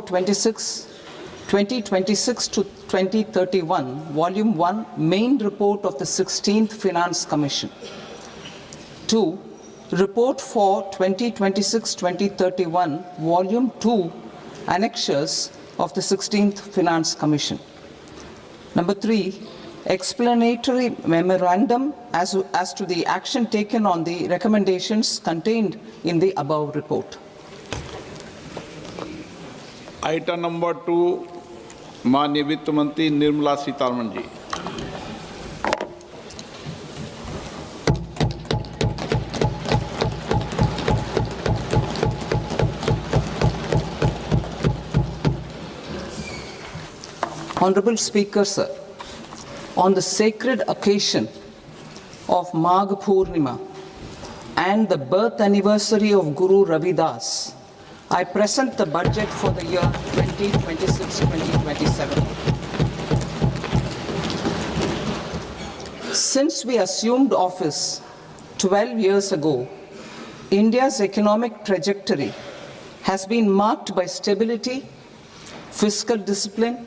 2026 to 2031, Volume 1, Main Report of the 16th Finance Commission. 2. Report for 2026-2031, Volume 2, Annexures of the 16th Finance Commission. Number 3, explanatory memorandum as to the action taken on the recommendations contained in the above report. Item number 2, माननीय वित्त मंत्री Nirmala Sitharaman ji. Honorable Speaker, sir, on the sacred occasion of Magh Purnima and the birth anniversary of Guru Ravidas, I present the budget for the year 2026-2027. Since we assumed office 12 years ago, India's economic trajectory has been marked by stability, fiscal discipline,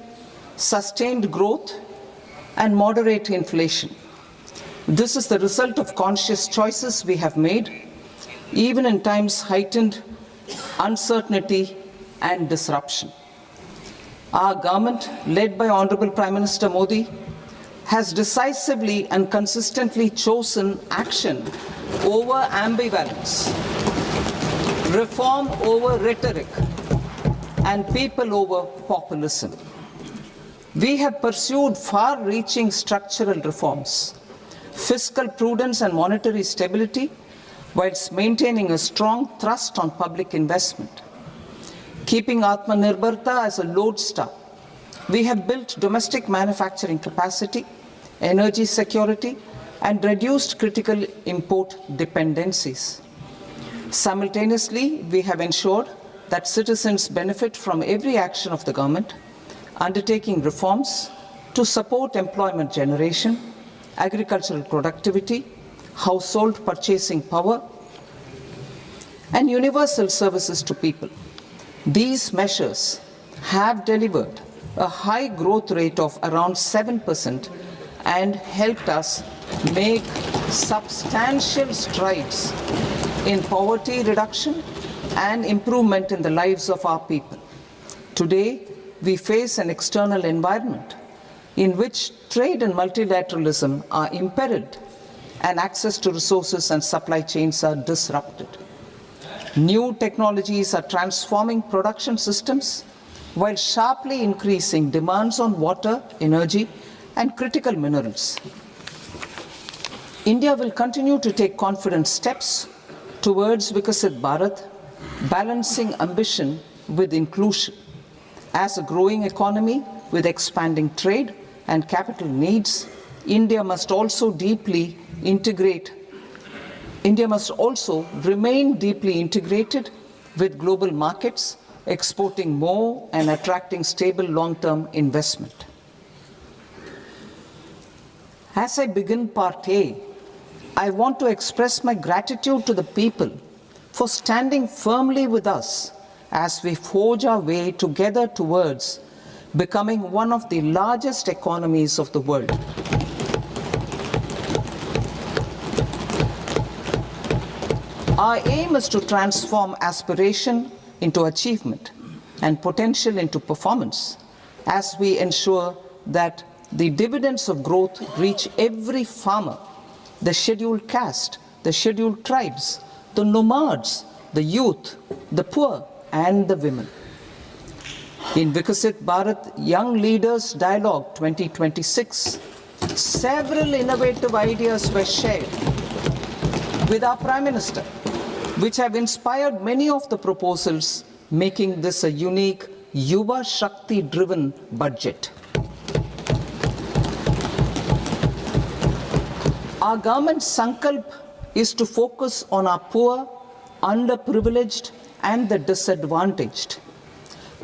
sustained growth, and moderate inflation. This is the result of conscious choices we have made, even in times heightened uncertainty and disruption. Our government, led by Honorable Prime Minister Modi, has decisively and consistently chosen action over ambivalence, reform over rhetoric, and people over populism. We have pursued far-reaching structural reforms, fiscal prudence and monetary stability, whilst maintaining a strong thrust on public investment. Keeping Atmanirbharta as a lodestar, we have built domestic manufacturing capacity, energy security, and reduced critical import dependencies. Simultaneously, we have ensured that citizens benefit from every action of the government, undertaking reforms to support employment generation, agricultural productivity, household purchasing power, and universal services to people. These measures have delivered a high growth rate of around 7% and helped us make substantial strides in poverty reduction and improvement in the lives of our people. Today, we face an external environment in which trade and multilateralism are imperiled and access to resources and supply chains are disrupted. New technologies are transforming production systems while sharply increasing demands on water, energy, and critical minerals. India will continue to take confident steps towards Vikasit Bharat, balancing ambition with inclusion. As a growing economy with expanding trade and capital needs, India must also remain deeply integrated with global markets, exporting more and attracting stable long-term investment. As I begin Part A, I want to express my gratitude to the people for standing firmly with us as we forge our way together towards becoming one of the largest economies of the world. Our aim is to transform aspiration into achievement and potential into performance as we ensure that the dividends of growth reach every farmer, the scheduled caste, the scheduled tribes, the nomads, the youth, the poor, and the women. In Vikasit Bharat Young Leaders Dialogue 2026, several innovative ideas were shared with our Prime Minister, which have inspired many of the proposals, making this a unique Yuva Shakti-driven budget. Our government's sankalp is to focus on our poor, underprivileged, and the disadvantaged.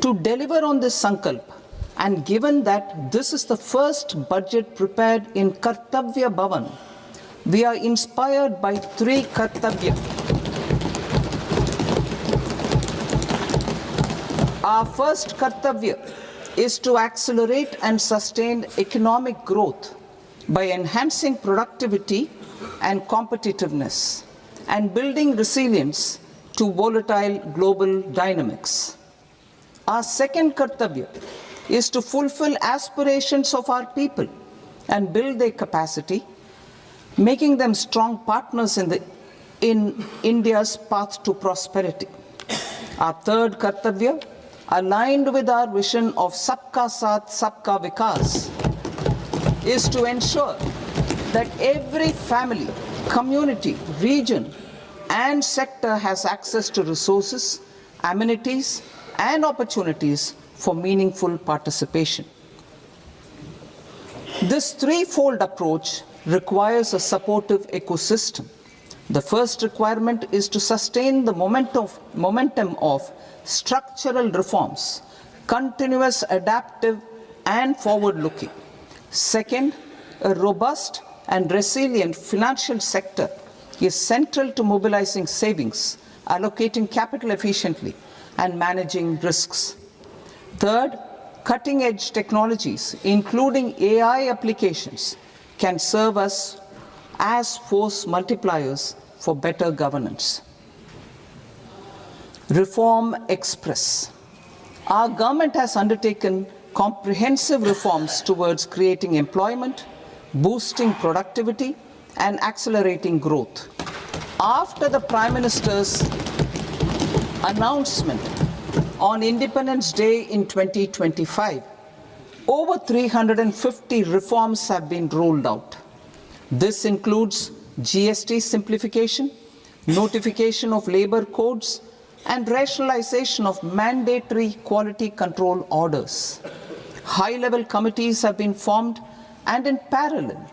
To deliver on this sankalp, and given that this is the first budget prepared in Kartavya Bhavan, we are inspired by three Kartavya. Our first kartavya is to accelerate and sustain economic growth by enhancing productivity and competitiveness and building resilience to volatile global dynamics. Our second kartavya is to fulfill aspirations of our people and build their capacity, making them strong partners in India's path to prosperity. Our third kartavya, aligned with our vision of Sabka Saath, Sabka Vikas, is to ensure that every family, community, region, and sector has access to resources, amenities, and opportunities for meaningful participation. This threefold approach requires a supportive ecosystem. The first requirement is to sustain the momentum of structural reforms, continuous, adaptive, and forward-looking. Second, a robust and resilient financial sector is central to mobilizing savings, allocating capital efficiently, and managing risks. Third, cutting-edge technologies, including AI applications, can serve us as force multipliers for better governance. Reform Express. Our government has undertaken comprehensive reforms towards creating employment, boosting productivity, and accelerating growth. After the Prime Minister's announcement on Independence Day in 2025, over 350 reforms have been rolled out. This includes GST simplification, notification of labor codes, and rationalization of mandatory quality control orders. High-level committees have been formed, and in parallel,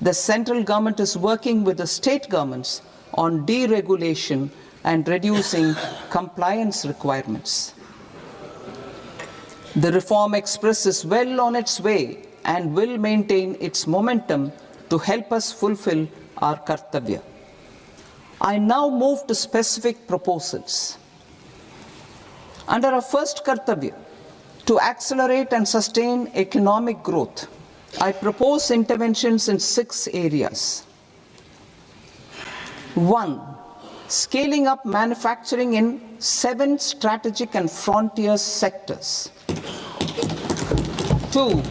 the central government is working with the state governments on deregulation and reducing compliance requirements. The Reform Express is well on its way and will maintain its momentum to help us fulfill our kartavya. I now move to specific proposals. Under our first kartavya, to accelerate and sustain economic growth, I propose interventions in 6 areas. 1. Scaling up manufacturing in 7 strategic and frontier sectors. 2.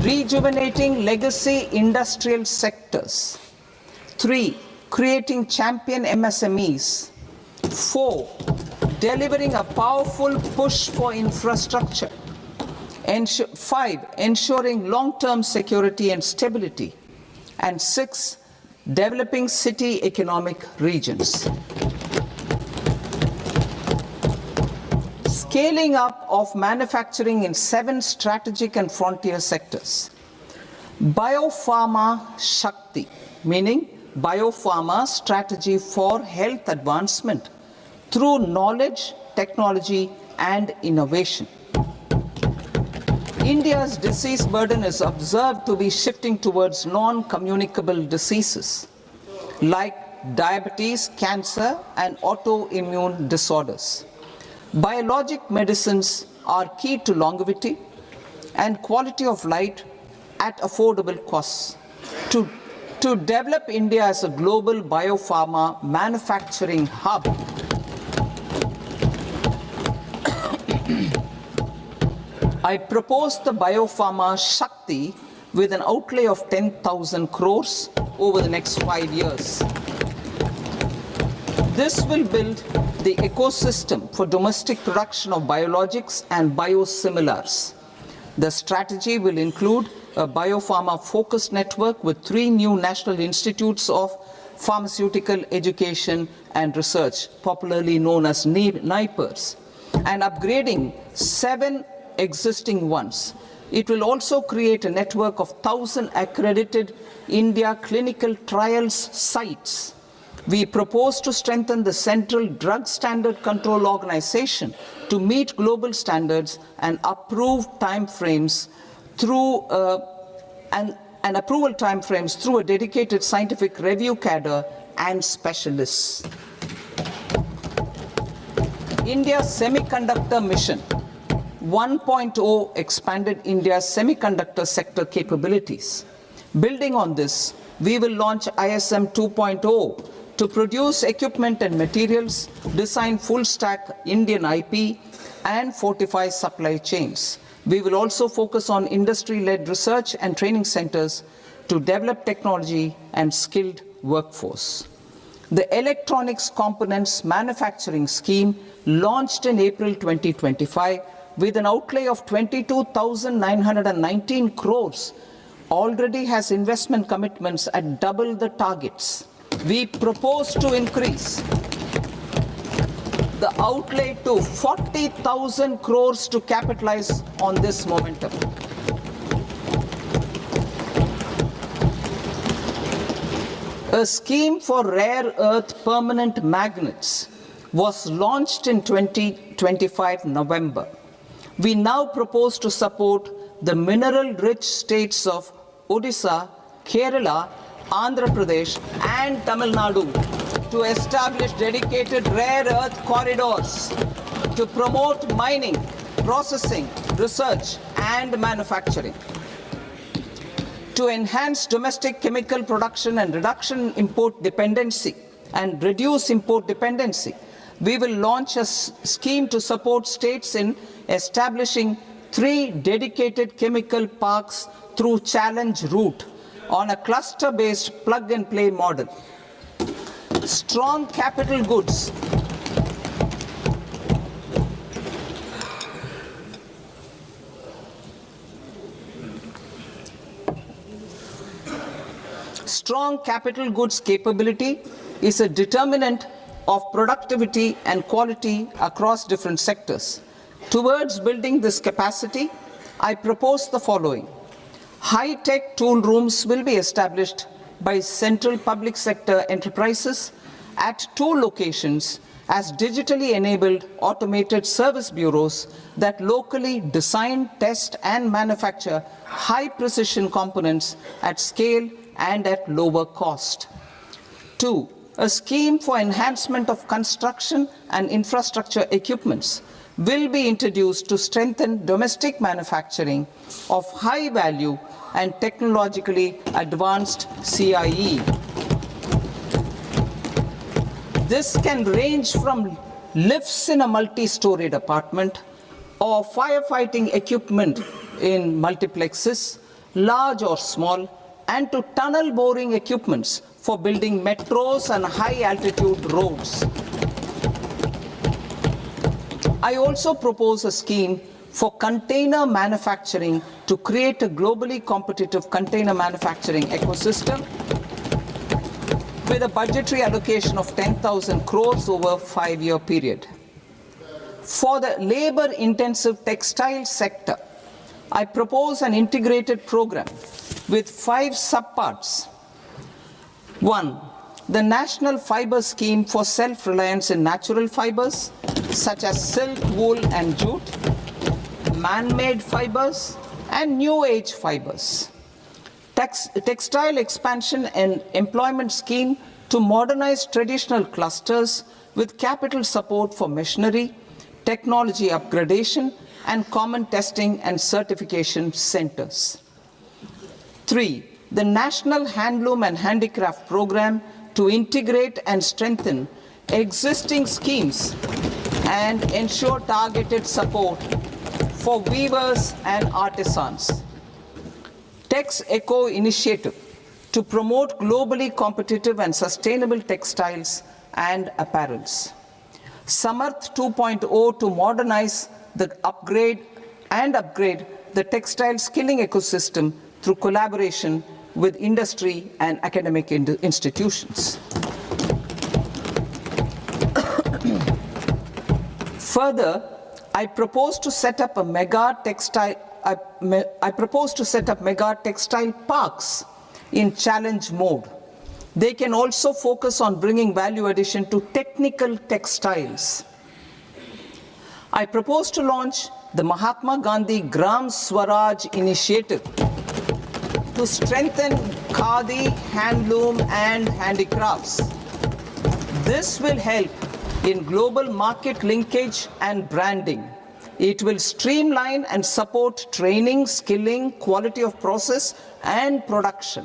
Rejuvenating legacy industrial sectors. 3. Creating champion MSMEs. 4. Delivering a powerful push for infrastructure. 5. Ensuring long-term security and stability. And 6. Developing city economic regions. Scaling up of manufacturing in 7 strategic and frontier sectors. Biopharma Shakti, meaning biopharma strategy for health advancement through knowledge, technology, and innovation. India's disease burden is observed to be shifting towards non-communicable diseases like diabetes, cancer, and autoimmune disorders. Biologic medicines are key to longevity and quality of life at affordable costs. To develop India as a global biopharma manufacturing hub, I propose the Biopharma Shakti with an outlay of 10,000 crores over the next 5 years. This will build the ecosystem for domestic production of biologics and biosimilars. The strategy will include a biopharma-focused network with 3 new national institutes of pharmaceutical education and research, popularly known as NIPERs, and upgrading 7 existing ones. It will also create a network of 1,000 accredited India clinical trials sites. We propose to strengthen the Central Drug Standard Control Organization to meet global standards and approve timeframes through approval timeframes through a dedicated scientific review cadre and specialists. India's semiconductor mission 1.0 expanded India's semiconductor sector capabilities. Building on this, we will launch ISM 2.0 to produce equipment and materials, design full-stack Indian IP, and fortify supply chains. We will also focus on industry-led research and training centers to develop technology and skilled workforce. The Electronics Components Manufacturing Scheme, launched in April 2025 with an outlay of 22,919 crores, already has investment commitments at double the targets. We propose to increase the outlay to 40,000 crores to capitalize on this momentum. A scheme for rare earth permanent magnets was launched in 2025 November. We now propose to support the mineral-rich states of Odisha, Kerala, Andhra Pradesh, and Tamil Nadu to establish dedicated rare earth corridors to promote mining, processing, research, and manufacturing. To enhance domestic chemical production and reduce import dependency, we will launch a scheme to support states in establishing 3 dedicated chemical parks through challenge route on a cluster-based plug-and-play model. Strong capital goods. Strong capital goods capability is a determinant of productivity and quality across different sectors. Towards building this capacity, I propose the following. High-tech tool rooms will be established by central public sector enterprises at 2 locations as digitally enabled automated service bureaus that locally design, test, and manufacture high-precision components at scale and at lower cost. 2. A scheme for enhancement of construction and infrastructure equipments will be introduced to strengthen domestic manufacturing of high value and technologically advanced CIE. This can range from lifts in a multi-storied apartment or firefighting equipment in multiplexes, large or small, and to tunnel boring equipments for building metros and high-altitude roads. I also propose a scheme for container manufacturing to create a globally competitive container manufacturing ecosystem with a budgetary allocation of 10,000 crores over a 5-year period. For the labor-intensive textile sector, I propose an integrated program with 5 subparts. 1. The National Fiber Scheme for self-reliance in natural fibers, such as silk, wool, and jute, man-made fibers, and new-age fibers. Textile expansion and employment scheme to modernize traditional clusters with capital support for machinery, technology upgradation, and common testing and certification centers. 3. The National Handloom and Handicraft Program to integrate and strengthen existing schemes and ensure targeted support for weavers and artisans. Tex Eco Initiative to promote globally competitive and sustainable textiles and apparels. Samarth 2.0 to modernize the upgrade the textile skilling ecosystem through collaboration with industry and academic institutions. Further, I propose to set up mega textile parks in challenge mode. They can also focus on bringing value addition to technical textiles. I propose to launch the Mahatma Gandhi Gram Swaraj initiative to strengthen khadi, handloom, and handicrafts. This will help in global market linkage and branding. It will streamline and support training, skilling, quality of process, and production.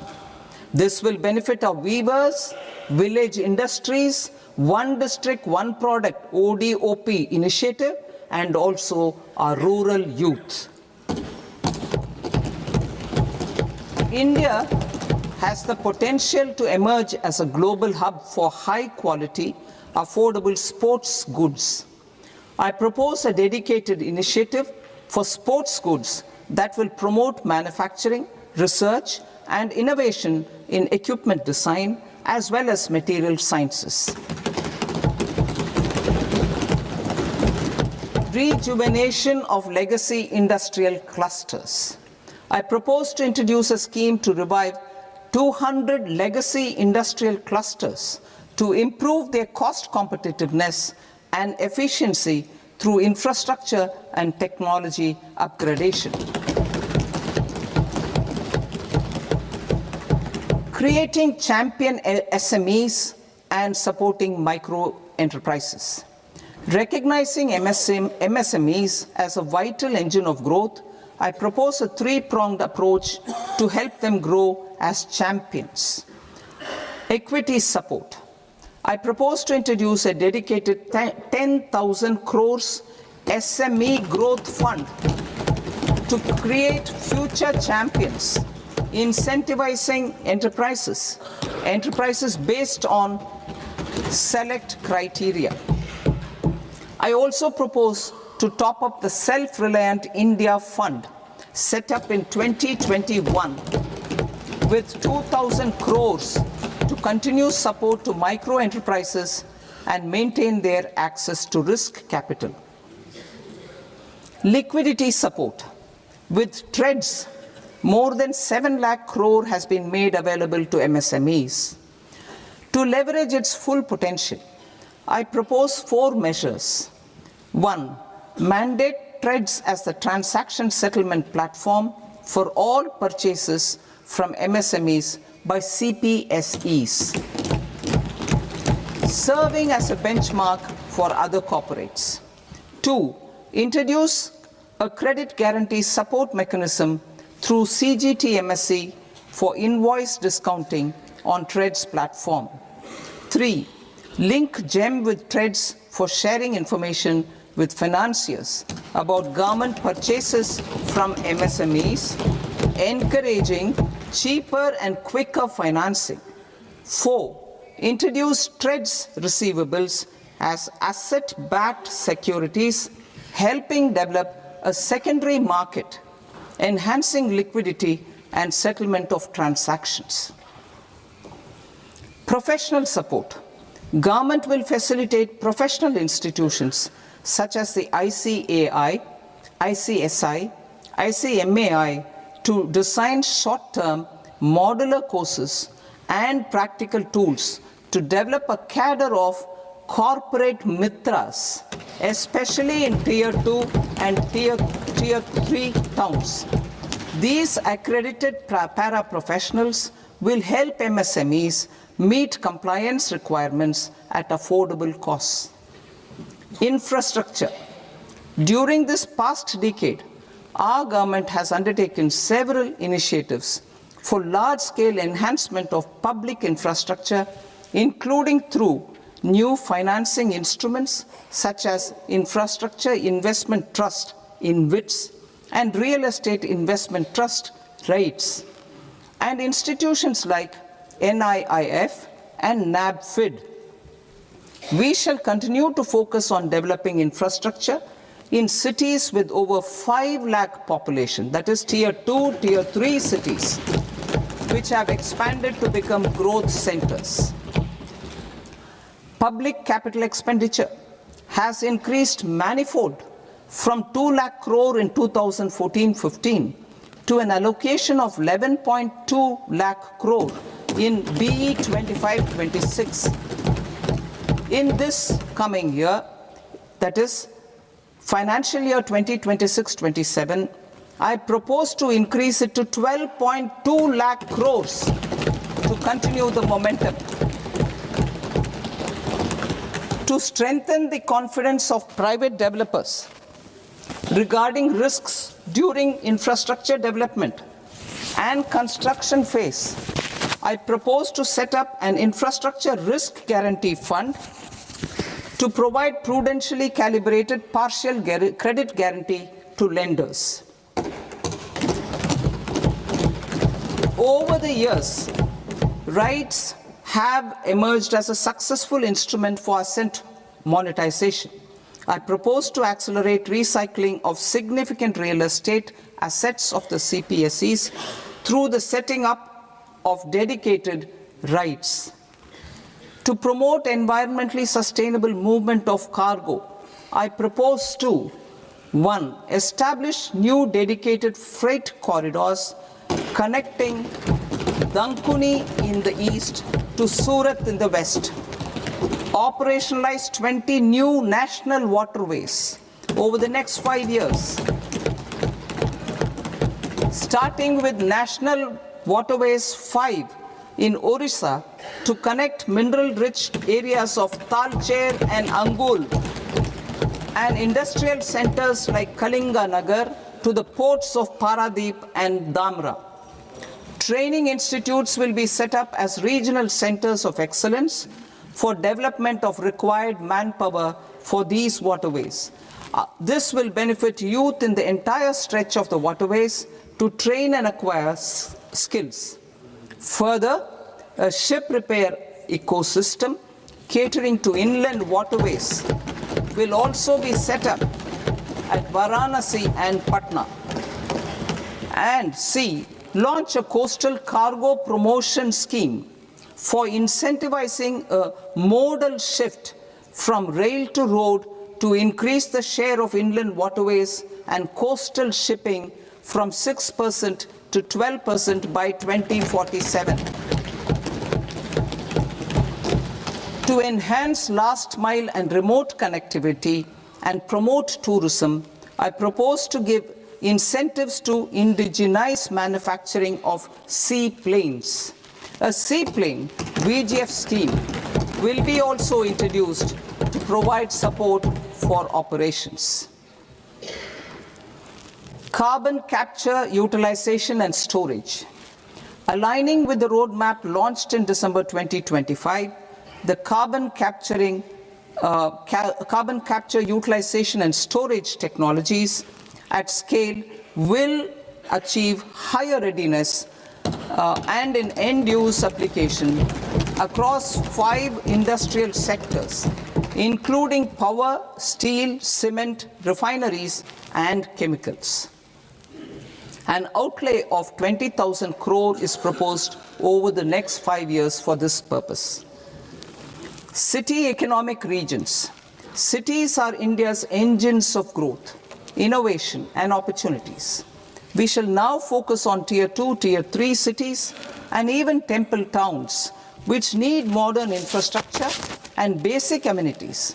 This will benefit our weavers, village industries, One District, One Product ODOP initiative, and also our rural youth. India has the potential to emerge as a global hub for high quality, affordable sports goods. I propose a dedicated initiative for sports goods that will promote manufacturing, research, and innovation in equipment design as well as material sciences. Rejuvenation of legacy industrial clusters. I propose to introduce a scheme to revive 200 legacy industrial clusters to improve their cost competitiveness and efficiency through infrastructure and technology upgradation. Creating champion SMEs and supporting micro enterprises. Recognizing MSMEs as a vital engine of growth, I propose a three-pronged approach to help them grow as champions. Equity support. I propose to introduce a dedicated 10,000 crores SME growth fund to create future champions, incentivizing enterprises based on select criteria. I also propose to top up the Self-Reliant India Fund set up in 2021 with 2,000 crores to continue support to micro enterprises and maintain their access to risk capital. Liquidity support. With TREDS, more than 7 lakh crore has been made available to MSMEs. To leverage its full potential, I propose 4 measures. 1. Mandate TREDS as the transaction settlement platform for all purchases from MSMEs by CPSEs, serving as a benchmark for other corporates. 2. Introduce a credit guarantee support mechanism through CGTMSE for invoice discounting on TREDS platform. 3. Link GEM with TREDS for sharing information with financiers about government purchases from MSMEs, encouraging cheaper and quicker financing. 4. Introduce TREDS receivables as asset-backed securities, helping develop a secondary market, enhancing liquidity and settlement of transactions. Professional support. Government will facilitate professional institutions such as the ICAI, ICSI, ICMAI to design short-term modular courses and practical tools to develop a cadre of corporate mitras, especially in Tier 2 and Tier 3 towns. These accredited para-professionals will help MSMEs meet compliance requirements at affordable costs. Infrastructure. During this past decade, our government has undertaken several initiatives for large-scale enhancement of public infrastructure, including through new financing instruments such as Infrastructure Investment Trust (InvITs) and Real Estate Investment Trust (REITs), and institutions like NIIF and NABFID. We shall continue to focus on developing infrastructure in cities with over 5 lakh population, that is Tier 2, Tier 3 cities, which have expanded to become growth centers. Public capital expenditure has increased manifold from 2 lakh crore in 2014-15 to an allocation of 11.2 lakh crore in BE 25-26. In this coming year, that is financial year 2026-27, I propose to increase it to 12.2 lakh crores to continue the momentum. to strengthen the confidence of private developers regarding risks during infrastructure development and construction phase, I propose to set up an infrastructure risk guarantee fund to provide prudentially calibrated partial credit guarantee to lenders. Over the years, REITs have emerged as a successful instrument for asset monetization. I propose to accelerate recycling of significant real estate assets of the CPSEs through the setting up of dedicated REITs. To promote environmentally sustainable movement of cargo, I propose to 1. Establish new dedicated freight corridors connecting Dankuni in the east to Surat in the west. Operationalize 20 new national waterways over the next 5 years, starting with National Waterways 5 in Orissa to connect mineral-rich areas of Talcher and Angul and industrial centers like Kalinga Nagar to the ports of Paradeep and Dhamra. Training institutes will be set up as regional centers of excellence for development of required manpower for these waterways. This will benefit youth in the entire stretch of the waterways to train and acquire skills. Further, a ship repair ecosystem catering to inland waterways will also be set up at Varanasi and Patna. And C, launch a coastal cargo promotion scheme for incentivizing a modal shift from rail to road to increase the share of inland waterways and coastal shipping from 6% to 12% by 2047. To enhance last mile and remote connectivity and promote tourism, I propose to give incentives to indigenize manufacturing of seaplanes. A seaplane VGF scheme will be also introduced to provide support for operations. Carbon capture, utilization and storage. Aligning with the roadmap launched in December 2025, the carbon capture, utilization and storage technologies at scale will achieve higher readiness and in end-use application across 5 industrial sectors, including power, steel, cement, refineries, and chemicals. An outlay of 20,000 crore is proposed over the next 5 years for this purpose. City economic regions. Cities are India's engines of growth, innovation, and opportunities. We shall now focus on Tier 2, Tier 3 cities, and even temple towns, which need modern infrastructure and basic amenities.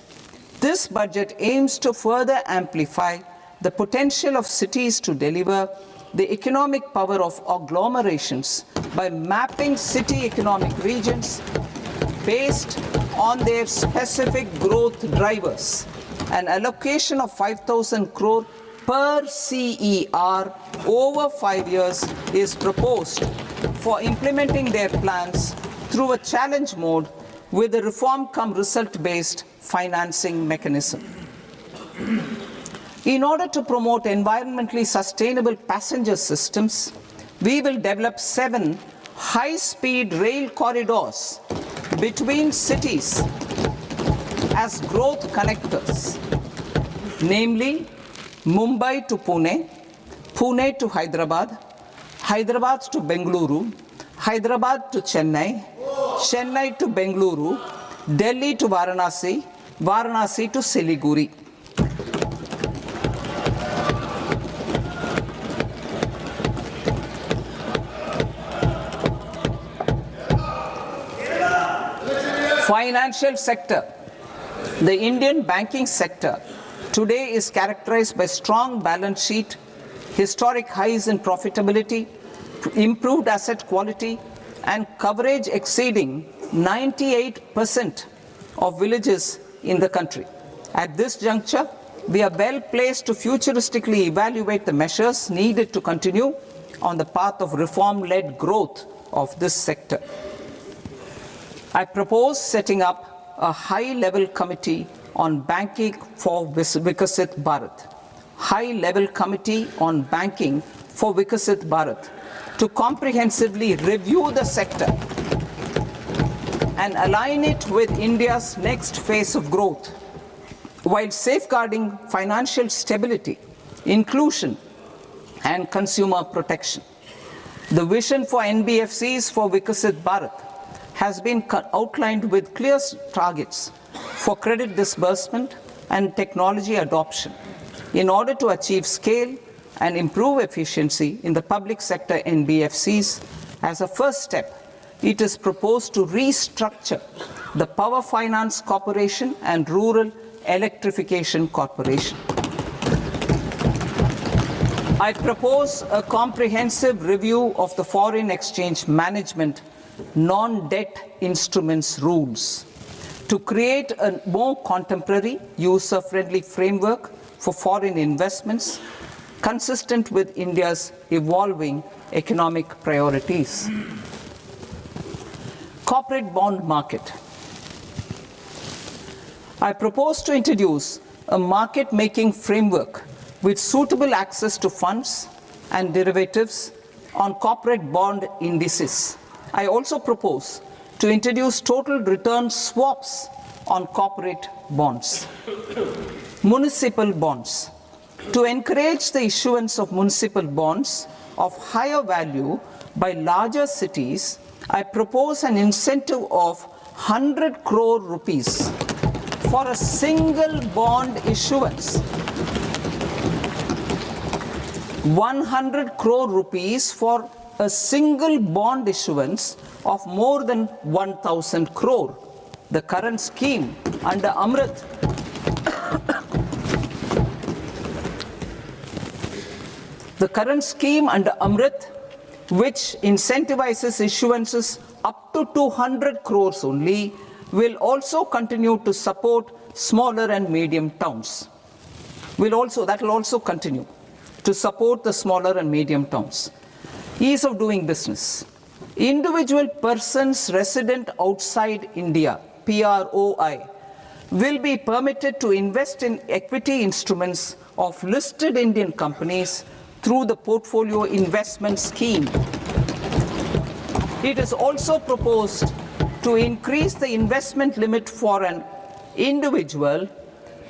This budget aims to further amplify the potential of cities to deliver the economic power of agglomerations by mapping city economic regions based on their specific growth drivers. An allocation of 5,000 crore per CER over 5 years is proposed for implementing their plans through a challenge mode with a reform-cum-result-based financing mechanism. In order to promote environmentally sustainable passenger systems, we will develop 7 high-speed rail corridors between cities as growth connectors, namely Mumbai to Pune, Pune to Hyderabad, Hyderabad to Bengaluru, Hyderabad to Chennai, Chennai to Bengaluru, Delhi to Varanasi, Varanasi to Siliguri. Financial sector. The Indian banking sector today is characterized by strong balance sheet, historic highs in profitability, improved asset quality, and coverage exceeding 98% of villages in the country. At this juncture, we are well placed to futuristically evaluate the measures needed to continue on the path of reform-led growth of this sector. I propose setting up a high-level committee on banking for Vikasit Bharat. High-level committee on banking for Vikasit Bharat to comprehensively review the sector and align it with India's next phase of growth, while safeguarding financial stability, inclusion, and consumer protection. The vision for NBFCs for Vikasit Bharat has been outlined with clear targets for credit disbursement and technology adoption in order to achieve scale and improve efficiency in the public sector NBFCs. As a first step, it is proposed to restructure the Power Finance Corporation and Rural Electrification Corporation. I propose a comprehensive review of the foreign exchange management non-debt instruments rules to create a more contemporary, user-friendly framework for foreign investments consistent with India's evolving economic priorities. Corporate bond market. I propose to introduce a market-making framework with suitable access to funds and derivatives on corporate bond indices. I also propose to introduce total return swaps on corporate bonds. Municipal bonds. To encourage the issuance of municipal bonds of higher value by larger cities, I propose an incentive of 100 crore rupees for a single bond issuance. 100 crore rupees for a single bond issuance of more than 1,000 crore. The current scheme under Amrit which incentivizes issuances up to 200 crores only, will also continue to support smaller and medium towns. That will also continue to support the smaller and medium towns. Ease of doing business. Individual persons resident outside India, PROI, will be permitted to invest in equity instruments of listed Indian companies through the portfolio investment scheme. It is also proposed to increase the investment limit for an individual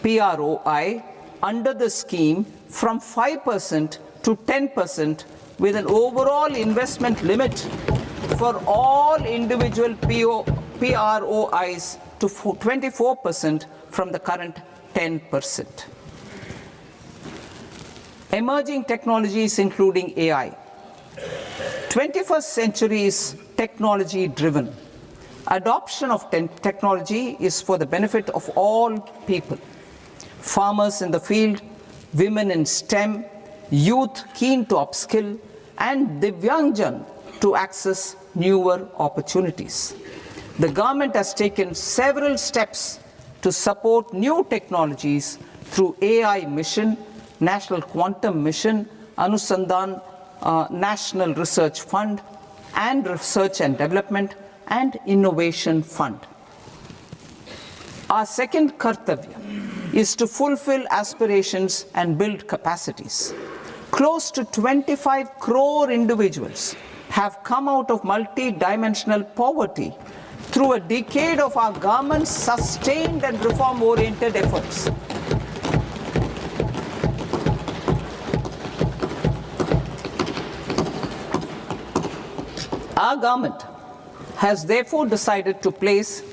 PROI under the scheme from 5% to 10%, with an overall investment limit for all individual PROIs to 24% from the current 10%. Emerging technologies including AI. 21st century is technology driven. Adoption of technology is for the benefit of all people. Farmers in the field, women in STEM, youth keen to upskill, and Divyangjan to access newer opportunities. The government has taken several steps to support new technologies through AI Mission, National Quantum Mission, Anusandhan National Research Fund, and Research and Development and Innovation Fund. Our second kartavya is to fulfill aspirations and build capacities. Close to 25 crore individuals have come out of multi-dimensional poverty through a decade of our government's sustained and reform-oriented efforts. Our government has therefore decided to place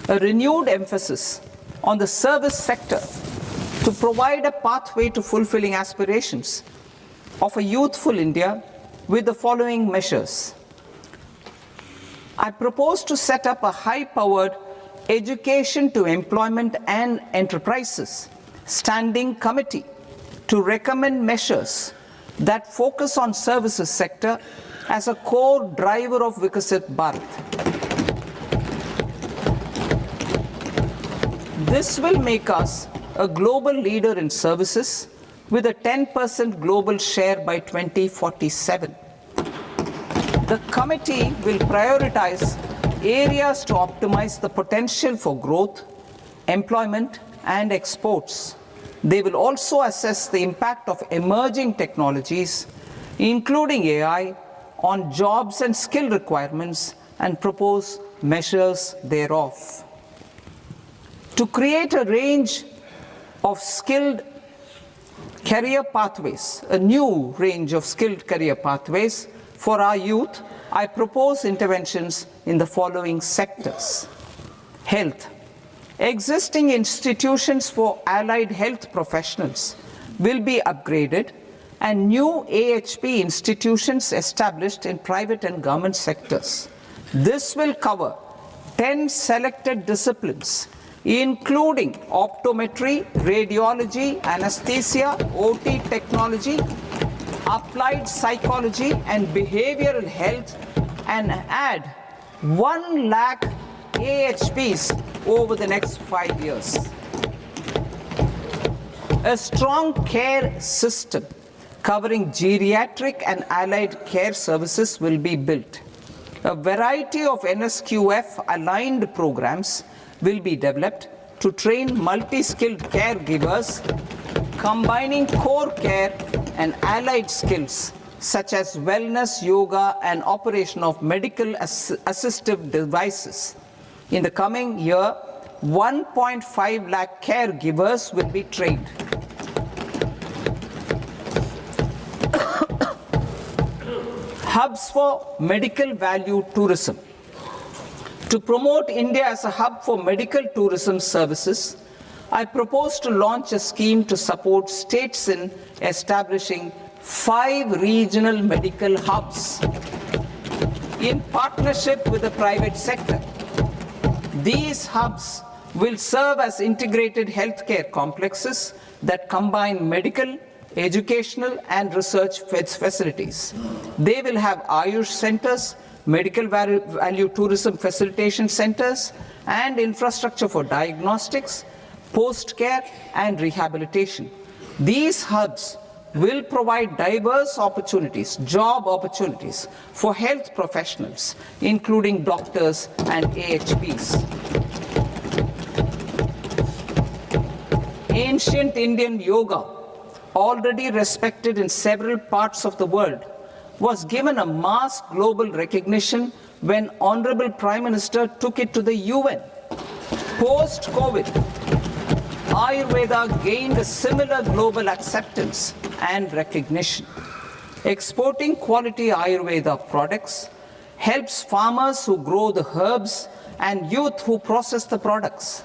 a renewed emphasis on the service sector to provide a pathway to fulfilling aspirations of a youthful India with the following measures. I propose to set up a high-powered Education to Employment and Enterprises Standing Committee to recommend measures that focus on services sector as a core driver of Vikasit Bharat. This will make us a global leader in services with a 10% global share by 2047. The committee will prioritize areas to optimize the potential for growth, employment, and exports. They will also assess the impact of emerging technologies, including AI, on jobs and skill requirements and propose measures thereof. To create a range of skilled career pathways, a new range of skilled career pathways for our youth, I propose interventions in the following sectors. Health. Existing institutions for allied health professionals will be upgraded and new AHP institutions established in private and government sectors. This will cover 10 selected disciplines, including optometry, radiology, anesthesia, OT technology, applied psychology, and behavioral health, and add 1 lakh AHPs over the next 5 years. A strong care system covering geriatric and allied care services will be built. A variety of NSQF-aligned programs will be developed to train multi-skilled caregivers, combining core care and allied skills such as wellness, yoga, and operation of medical assistive devices. In the coming year, 1.5 lakh caregivers will be trained. Hubs for medical value tourism. To promote India as a hub for medical tourism services, I propose to launch a scheme to support states in establishing 5 regional medical hubs in partnership with the private sector. These hubs will serve as integrated healthcare complexes that combine medical, educational, and research facilities. They will have Ayush centers, medical value tourism facilitation centers, and infrastructure for diagnostics, post-care, and rehabilitation. These hubs will provide diverse opportunities, job opportunities for health professionals, including doctors and AHPs. Ancient Indian yoga, already respected in several parts of the world, was given a mass global recognition when Honorable Prime Minister took it to the UN. Post-COVID, Ayurveda gained a similar global acceptance and recognition. Exporting quality Ayurveda products helps farmers who grow the herbs and youth who process the products.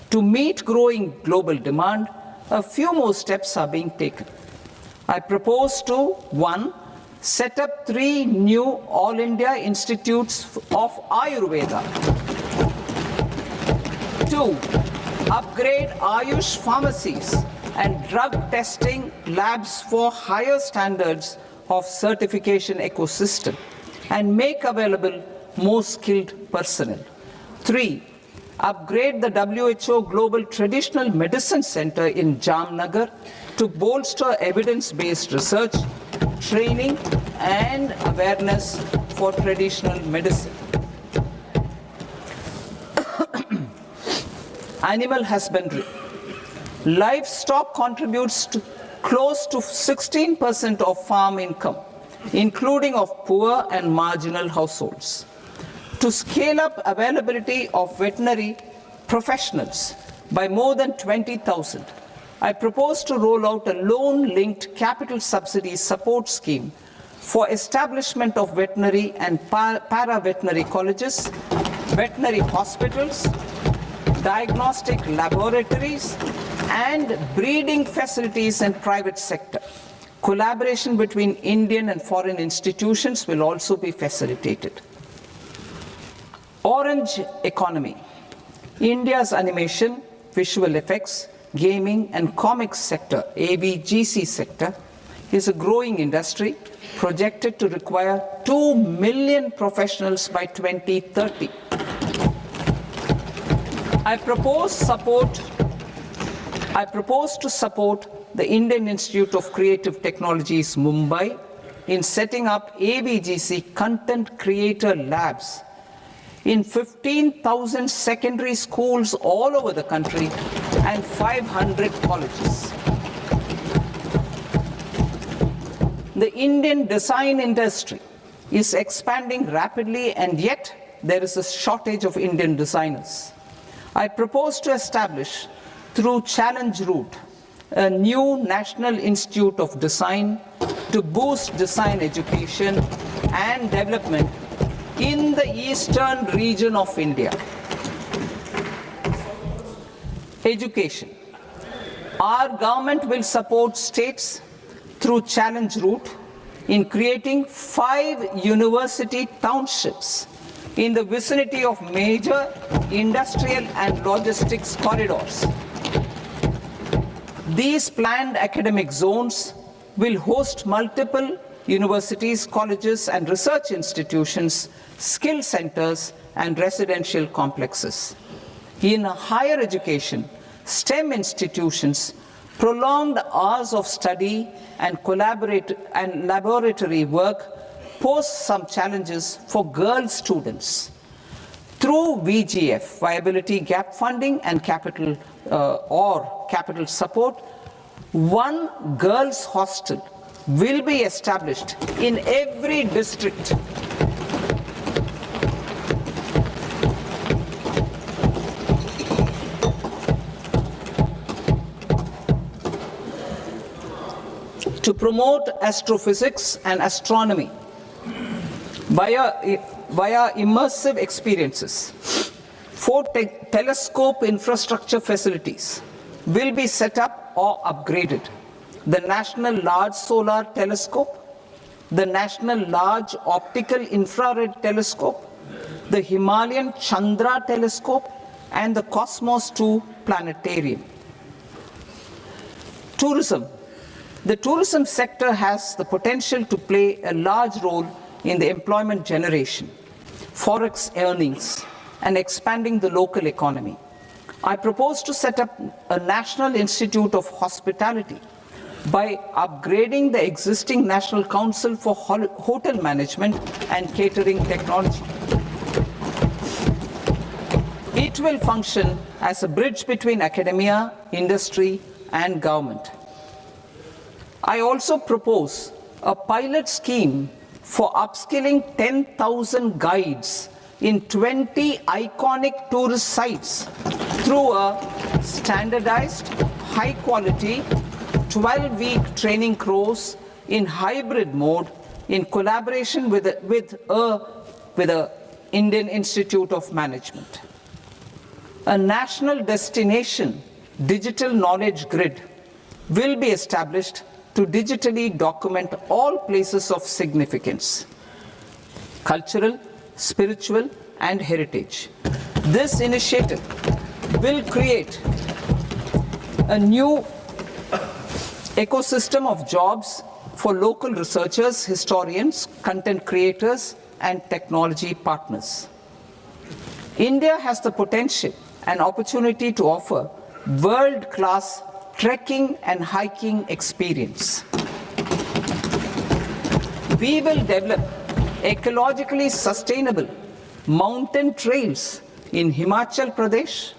To meet growing global demand, a few more steps are being taken. I propose to 1. Set up 3 new All India Institutes of Ayurveda. 2. Upgrade Ayush pharmacies and drug testing labs for higher standards of certification ecosystem and make available more skilled personnel. 3. Upgrade the WHO Global Traditional Medicine Center in Jamnagar to bolster evidence-based research, training, and awareness for traditional medicine. Animal husbandry. Livestock contributes to close to 16% of farm income, including of poor and marginal households. To scale up availability of veterinary professionals by more than 20,000, I propose to roll out a loan-linked capital subsidy support scheme for establishment of veterinary and para-veterinary colleges, veterinary hospitals, diagnostic laboratories, and breeding facilities in private sector. Collaboration between Indian and foreign institutions will also be facilitated. Orange economy. India's animation, visual effects, gaming and comics sector, AVGC sector, is a growing industry projected to require 2 million professionals by 2030. I propose to support the Indian Institute of Creative Technologies, Mumbai, in setting up ABGC content creator labs in 15,000 secondary schools all over the country and 500 colleges. The Indian design industry is expanding rapidly, and yet there is a shortage of Indian designers. I propose to establish, through Challenge Route, a new National Institute of Design to boost design education and development in the eastern region of India. Education. Our government will support states through Challenge Route in creating 5 university townships in the vicinity of major industrial and logistics corridors. These planned academic zones will host multiple universities, colleges, and research institutions, skill centers, and residential complexes. In higher education, STEM institutions, prolonged hours of study and laboratory work pose some challenges for girl students. Through VGF, Viability Gap Funding, and capital support, one girls' hostel will be established in every district. To promote astrophysics and astronomy via immersive experiences. 4 telescope infrastructure facilities will be set up or upgraded. The National Large Solar Telescope, the National Large Optical Infrared Telescope, the Himalayan Chandra Telescope, and the Cosmos 2 Planetarium. Tourism. The tourism sector has the potential to play a large role in the employment generation, forex earnings, and expanding the local economy. I propose to set up a National Institute of Hospitality by upgrading the existing National Council for Hotel Management and Catering Technology. It will function as a bridge between academia, industry, and government. I also propose a pilot scheme for upskilling 10,000 guides in 20 iconic tourist sites through a standardized, high-quality, 12-week training course in hybrid mode in collaboration with the Indian Institute of Management. A national destination digital knowledge grid will be established to digitally document all places of significance, cultural, spiritual, and heritage. This initiative will create a new ecosystem of jobs for local researchers, historians, content creators, and technology partners. India has the potential and opportunity to offer world-class trekking and hiking experience. We will develop ecologically sustainable mountain trails in Himachal Pradesh,